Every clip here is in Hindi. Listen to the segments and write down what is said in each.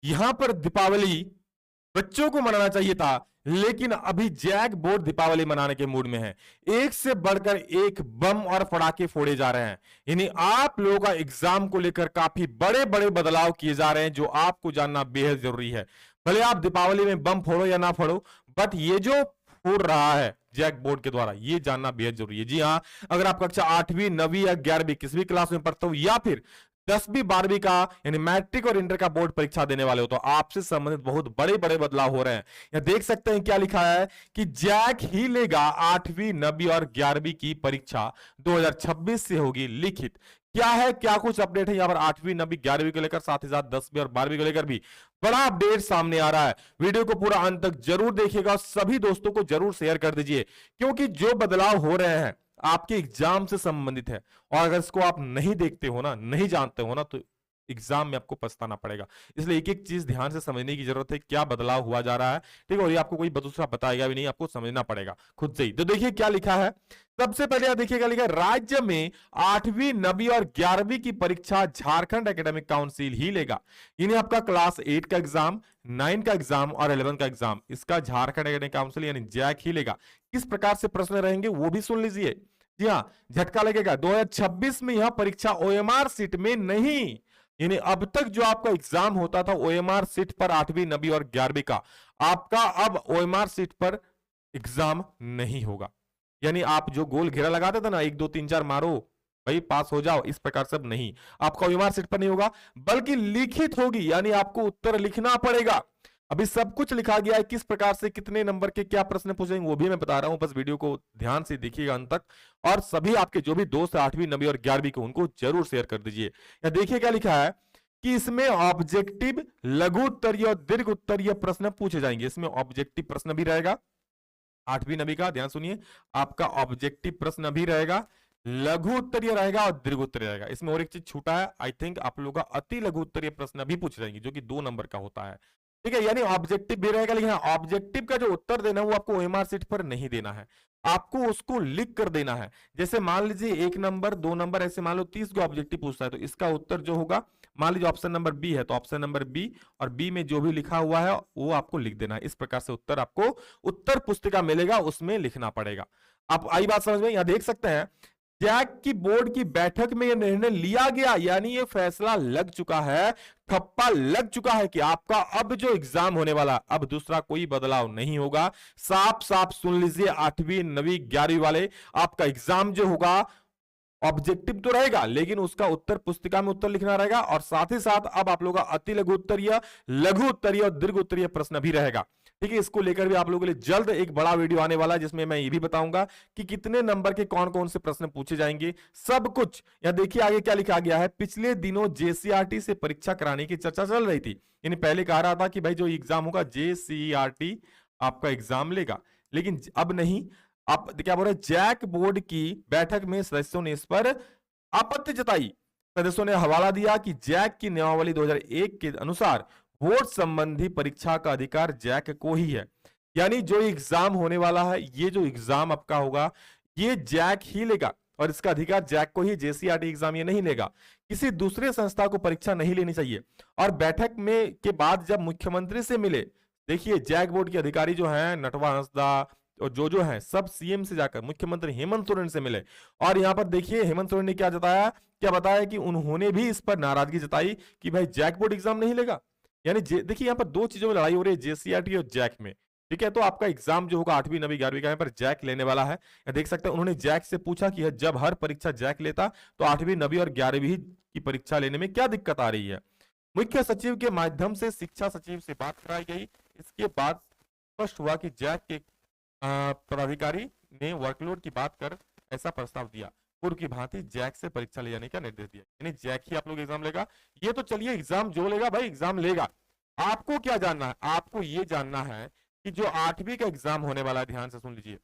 यहां पर दीपावली बच्चों को मनाना चाहिए था, लेकिन अभी जैक बोर्ड दीपावली मनाने के मूड में है। एक से बढ़कर एक बम और पटाखे फोड़े जा रहे हैं। यानी आप लोगों का एग्जाम को लेकर काफी बड़े बड़े बदलाव किए जा रहे हैं, जो आपको जानना बेहद जरूरी है। भले आप दीपावली में बम फोड़ो या ना फोड़ो, बट ये जो फोड़ रहा है जैक बोर्ड के द्वारा, ये जानना बेहद जरूरी है। जी हाँ, अगर आप कक्षा 8वीं 9वीं या 11वीं किसी भी क्लास में पढ़ते हो, या फिर 10वीं 12वीं का यानी मैट्रिक और इंटर का बोर्ड परीक्षा देने वाले हो, तो आपसे संबंधित बहुत बड़े बड़े बदलाव हो रहे हैं। यहां देख सकते हैं क्या लिखा है कि जैक ही लेगा 8वीं 9वीं और 11वीं की परीक्षा 2026 से होगी लिखित। क्या है, क्या कुछ अपडेट है यहाँ पर 8वीं 9वीं 11वीं को लेकर, साथ ही साथ 10वीं और 12वीं को लेकर भी बड़ा अपडेट सामने आ रहा है। वीडियो को पूरा अंत तक जरूर देखिएगा और सभी दोस्तों को जरूर शेयर कर दीजिए, क्योंकि जो बदलाव हो रहे हैं आपके एग्जाम से संबंधित है। और अगर इसको आप नहीं देखते हो ना, नहीं जानते हो ना, तो एग्जाम में आपको पछताना पड़ेगा। इसलिए एक एक चीज ध्यान से समझने की जरूरत है, क्या बदलाव हुआ जा रहा है, ठीक है। और ये आपको कोई दूसरा बताएगा भी नहीं, आपको समझना पड़ेगा खुद से ही। तो देखिए क्या लिखा है, सबसे पहले आप देखिएगा, लिखा है राज्य में 8वीं 9वीं और 11वीं की परीक्षा झारखंड एकेडमिक काउंसिल ही लेगा। यानी आपका क्लास 8 का एग्जाम, 9 का एग्जाम और 11 का एग्जाम, इसका झारखंड एकेडमिक काउंसिल यानी जैक ही लेगा। किस प्रकार से प्रश्न रहेंगे वो भी सुन लीजिए। जी हाँ, झटका लगेगा। 2026 में यह परीक्षा ओएमआर सीट में नहीं, यानी अब तक जो आपका एग्जाम होता था ओएमआर सीट पर 8वीं 9वीं और 11वीं का, आपका अब ओएमआर सीट पर एग्जाम नहीं होगा। यानी आप जो गोल घेरा लगाते थे ना, 1 2 3 4 मारो भाई पास हो जाओ, इस प्रकार सब नहीं, आपका ओएमआर सीट पर नहीं होगा, बल्कि लिखित होगी। यानी आपको उत्तर लिखना पड़ेगा। अभी सब कुछ लिखा गया है, किस प्रकार से कितने नंबर के क्या प्रश्न पूछेंगे वो भी मैं बता रहा हूं, बस वीडियो को ध्यान से देखिएगा अंत तक। और सभी आपके जो भी दोस्त 8वीं 9वीं और 11वीं के, उनको जरूर शेयर कर दीजिए। या देखिए क्या लिखा है कि इसमें ऑब्जेक्टिव, लघु उत्तरीय और दीर्घ उत्तरीय प्रश्न पूछे जाएंगे। इसमें ऑब्जेक्टिव प्रश्न भी रहेगा 8वीं 9वीं का, ध्यान सुनिए, आपका ऑब्जेक्टिव प्रश्न भी रहेगा, लघु उत्तरीय रहेगा और दीर्घ उत्तरीय रहेगा। इसमें और एक चीज छूटा है, आई थिंक आप लोगों का अति लघु उत्तरीय प्रश्न भी पूछ जाएंगे, जो कि 2 नंबर का होता है, ठीक है। यानी ऑब्जेक्टिव भी रहेगा, लेकिन ऑब्जेक्टिव का जो उत्तर देना है वो आपको ओएमआर सीट पर नहीं देना है, आपको उसको लिख कर देना है। जैसे मान लीजिए 1 नंबर 2 नंबर ऐसे मान लो 30 को ऑब्जेक्टिव पूछता है, तो इसका उत्तर जो होगा, मान लीजिए ऑप्शन नंबर बी है, तो ऑप्शन नंबर बी, और बी में जो भी लिखा हुआ है वो आपको लिख देना है। इस प्रकार से उत्तर आपको उत्तर पुस्तिका मिलेगा, उसमें लिखना पड़ेगा। आप आई बात समझ में, यहां देख सकते हैं जैक की बोर्ड की बैठक में यह निर्णय लिया गया, यानी ये फैसला लग चुका है, ठप्पा लग चुका है कि आपका अब जो एग्जाम होने वाला, अब दूसरा कोई बदलाव नहीं होगा। साफ साफ सुन लीजिए 8वीं 9वीं 11वीं वाले, आपका एग्जाम जो होगा ऑब्जेक्टिव तो रहेगा, लेकिन उसका उत्तर पुस्तिका में उत्तर लिखना रहेगा, और साथ ही साथ अब आप लोगों का अति लघु उत्तरीय, लघु उत्तरीय और दीर्घ उत्तरीय प्रश्न भी रहेगा, ठीक है। इसको लेकर भी आप लोगों के लिए जल्द एक बड़ा वीडियो आने वाला है, जिसमें मैं ये भी बताऊंगा कि कितने नंबर के कौन कौन से प्रश्न पूछे जाएंगे, सब कुछ। यहां देखिए आगे क्या लिखा गया है, पिछले दिनों जेसीईआरटी से परीक्षा कराने की चर्चा चल रही थी। यानी पहले कहा रहा था कि भाई जो एग्जाम होगा जेसीईआरटी आपका एग्जाम लेगा, लेकिन अब नहीं। आप क्या बोल रहे हैं, जैक बोर्ड की बैठक में सदस्यों ने इस पर आपत्ति जताई। सदस्यों ने हवाला दिया कि जैक की नियमावली 2001 के अनुसार वोट संबंधी परीक्षा का अधिकार जैक को ही है। यानी जो एग्जाम होने वाला है, ये जो एग्जाम आपका होगा, ये जैक ही लेगा, और इसका अधिकार जैक को ही, जेसीईआरटी एग्जाम ये नहीं लेगा, किसी दूसरे संस्था को परीक्षा नहीं लेनी चाहिए। और बैठक में के बाद जब मुख्यमंत्री से मिले, देखिए जैक बोर्ड के अधिकारी जो हैं, नटवा हंसदा और जो है सब सीएम से जाकर मुख्यमंत्री हेमंत सोरेन से मिले, और यहां पर देखिए हेमंत सोरेन ने क्या जताया, क्या बताया कि उन्होंने भी इस पर नाराजगी जताई कि भाई जैक बोर्ड एग्जाम नहीं लेगा। यानी देखिए यहां पर 2 चीजों में लड़ाई हो रही है, जेसीईआरटी और जैक में, ठीक है। तो आपका एग्जाम जो होगा 8वीं 9वीं 11वीं का, यहाँ पर जैक लेने वाला है। देख सकते हैं उन्होंने जैक से पूछा कि जब हर परीक्षा जैक लेता, तो 8वीं 9वीं और 11वीं की परीक्षा लेने में क्या दिक्कत आ रही है। मुख्य सचिव के माध्यम से शिक्षा सचिव से बात कराई गई। इसके बाद स्पष्ट हुआ कि जैक के पदाधिकारी ने वर्कलोड की बात कर ऐसा प्रस्ताव दिया, पूर्व की भांति जैक से परीक्षा ले जाने का निर्देश दिया। यानी जैक ही आप लोग एग्जाम लेगा। ये तो चलिए एग्जाम जो लेगा भाई एग्जाम लेगा, आपको क्या जानना है, आपको ये जानना है कि जो 8वीं का एग्जाम होने वाला है, ध्यान से सुन लीजिए,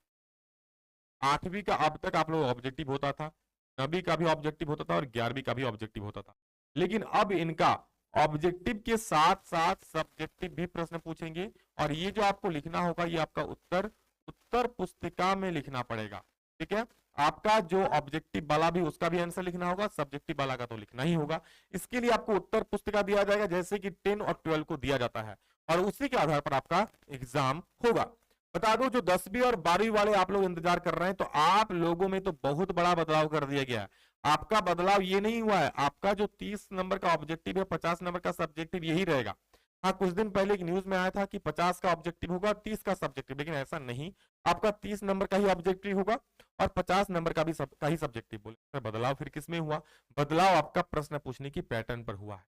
8वीं का अब तक आप लोग ऑब्जेक्टिव होता था, 9वीं का भी ऑब्जेक्टिव होता था और 11वीं का भी ऑब्जेक्टिव होता था, लेकिन अब इनका ऑब्जेक्टिव के साथ साथ सब्जेक्टिव भी प्रश्न पूछेंगे, और ये जो आपको लिखना होगा, ये आपका उत्तर पुस्तिका में लिखना पड़ेगा, ठीक है। आपका जो ऑब्जेक्टिव वाला भी उसका भी आंसर लिखना होगा, सब्जेक्टिव वाला का तो लिखना ही होगा। इसके लिए आपको उत्तर पुस्तिका दिया जाएगा जैसे कि 10 और 12 को दिया जाता है, और उसी के आधार पर आपका एग्जाम होगा। बता दो जो 10वीं और 12वीं वाले आप लोग इंतजार कर रहे हैं, तो आप लोगों में तो बहुत बड़ा बदलाव कर दिया गया है। आपका बदलाव ये नहीं हुआ है, आपका जो 30 नंबर का ऑब्जेक्टिव है, 50 नंबर का सब्जेक्टिव यही रहेगा। हाँ, कुछ दिन पहले एक न्यूज में आया था कि 50 का ऑब्जेक्टिव होगा, 30 का सब्जेक्टिव, लेकिन ऐसा नहीं। आपका 30 नंबर का ही ऑब्जेक्टिव होगा और 50 नंबर का भी का ही सब्जेक्टिव। बोले बदलाव फिर किसमें हुआ? बदलाव आपका प्रश्न पूछने की पैटर्न पर हुआ है।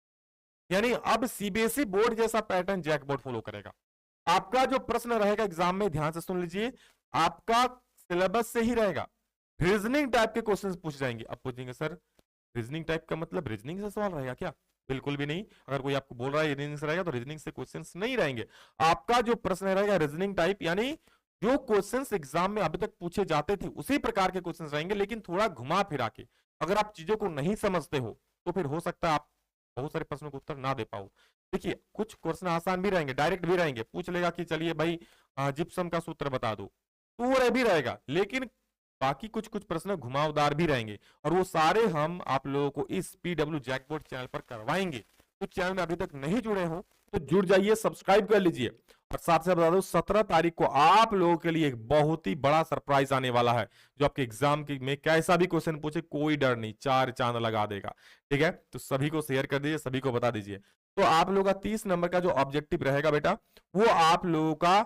यानी अब सीबीएसई बोर्ड जैसा पैटर्न जैक बोर्ड फॉलो करेगा। आपका जो प्रश्न रहेगा एग्जाम में, ध्यान से सुन लीजिए, आपका सिलेबस से ही रहेगा। रीजनिंग टाइप के क्वेश्चन पूछ जाएंगे। अब पूछेंगे सर रीजनिंग टाइप का मतलब रीजनिंग से सवाल रहेगा क्या? बिल्कुल भी नहीं। अगर कोई आपको बोल रहा है रीजनिंग से रहेगा, तो रीजनिंग से क्वेश्चंस नहीं रहेंगे। आपका जो प्रश्न रहेगा रीजनिंग टाइप, यानी जो क्वेश्चंस एग्जाम में अभी तक पूछे जाते थे उसी प्रकार के क्वेश्चंस रहेंगे, लेकिन थोड़ा घुमा फिरा के। अगर आप चीजों को नहीं समझते हो तो फिर हो सकता है आप बहुत सारे प्रश्नों को उत्तर ना दे पाओ। देखिए कुछ क्वेश्चन आसान भी रहेंगे, डायरेक्ट भी रहेंगे। पूछ लेगा कि चलिए भाई जिप्सम का सूत्र बता दो, तो वो भी रहेगा, लेकिन बाकी कुछ कुछ प्रश्न घुमावदार भी रहेंगे, और वो सारे हम आप लोगों को इस पीडब्ल्यू जैकबोर्ड चैनल पर करवाएंगे। तो चैनल में अभी तक नहीं जुड़े हो तो जुड़ जाइए, सब्सक्राइब कर लीजिए। और साथ से बता दो 17 तारीख को आप लोगों के लिए एक बहुत ही बड़ा सरप्राइज आने वाला है, जो आपके एग्जाम की में कैसा भी क्वेश्चन पूछे कोई डर नहीं, 4 चांद लगा देगा। ठीक है, तो सभी को शेयर कर दीजिए, सभी को बता दीजिए। तो आप लोगों का 30 नंबर का जो ऑब्जेक्टिव रहेगा बेटा, वो आप लोगों का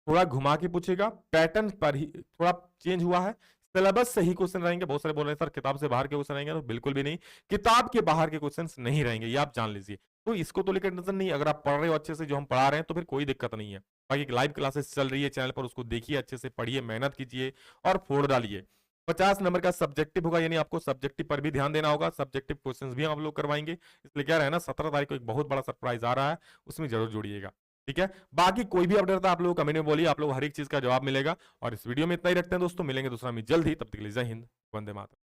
थोड़ा घुमा के पूछेगा, पैटर्न पर ही थोड़ा चेंज हुआ है। सिलेबस से ही क्वेश्चन रहेंगे। बहुत सारे बोल रहे हैं सर किताब से बाहर के क्वेश्चन रहेंगे, तो बिल्कुल भी नहीं, किताब के बाहर के क्वेश्चन नहीं रहेंगे, ये आप जान लीजिए। तो इसको तो लेकर टेंशन नहीं, अगर आप पढ़ रहे हो अच्छे से जो हम पढ़ा रहे हैं तो फिर कोई दिक्कत नहीं है। बाकी लाइव क्लासेस चल रही है चैनल पर, उसको देखिए, अच्छे से पढ़िए, मेहनत कीजिए और फोड़ डालिए। 50 नंबर का सब्जेक्टिव होगा, यानी आपको सब्जेक्टिव पर भी ध्यान देना होगा। सब्जेक्टिव क्वेश्चंस भी हम लोग करवाएंगे, इसलिए क्या है ना, 17 तारीख को एक बहुत बड़ा सरप्राइज आ रहा है, उसमें जरूर जुड़िएगा। ठीक है, बाकी कोई भी अपडेट था आप लोग कमेंट में बोलिए, आप लोग हर एक चीज का जवाब मिलेगा। और इस वीडियो में इतना ही रखते हैं दोस्तों, मिलेंगे दूसरा में जल्द ही, तब तक के लिए जय हिंद, वंदे मातरम।